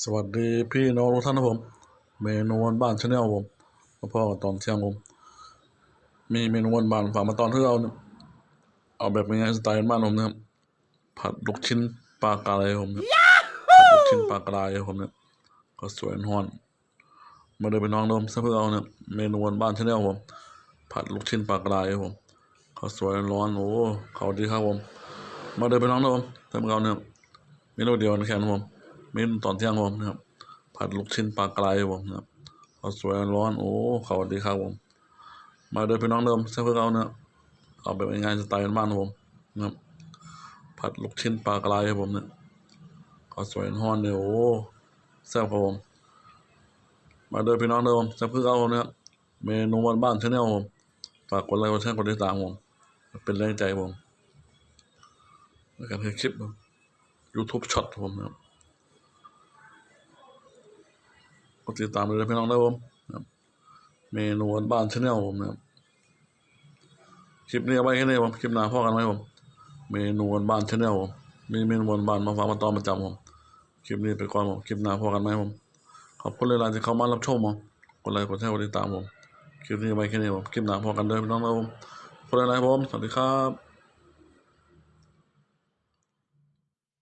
สวัสดีพี่น้องทุกท่านนะผมเมนูบ้านชาแนลผมมาพ่อตอนเที่ยงผมมีเมนูบ้านฝากมาตอนที่เราเนี่ยเอาแบบง่ายๆสไตล์บ้านผมนะครับผัดลูกชิ้นปลากรายผมเนี่ยผัดลูกชิ้นปลากรายผมเนี่ยก็สวยฮ้อนมาเดินไปน้องเดิมซะเพื่อเอาเนี่ยเมนูบ้านชาแนลผมผัดลูกชิ้นปลากรายผมก็สวยร้อนโอ้เขาดีครับผมมาเดินไปน้องเดิมซะเพื่อเอาเนี่ยเมนูเดียวแค่นั้นผมเมนูตอนเที่ยงผมนะครับผัดลูกชิ้นปลากรายผมนะครับเขาสวยร้อนโอ้เขาดีครับผมมาเดินไปน้องเดิมซะเพื่อเอาเนี่ยเอาแบบง่ายๆสไตล์บ้านผมนะครับผัดลูกชิ้นปลากรายผมเนี่ยเขาสวยฮ้อนเนี่ยโอ้แซ่บครับผมมาเดินไปน้องเดิมซะเพื่อเอาเนี่ยเมนูบ้านชาแนลผมฝากกดไลค์กดแชร์กดติดตามผมเป็นแรงใจผมในการทำคลิปYouTube ช็อตผมนะครับกดติดตามเลยพี่น้องได้ผมนะครับเมนูบ้านชาแนลผมนะครับคลิปนี้เอาไว้แค่นี้ผมคลิปหน้าพ่อกันไหมผมเมนูบ้านชาแนลผมมีเมนูบ้านมาฝากมาตอนประจำผมคลิปนี้ไปก่อนผมคลิปหน้าพ่อกันไหมผมขอบคุณเลยที่เข้ามารับชมผมกดไลค์กดแชร์กดติดตามผมคลิปนี้เอาไว้แค่นี้ผมคลิปหน้าพ่อกันเด้อพี่น้องนะผมคนอะไรผมสวัสดีครับ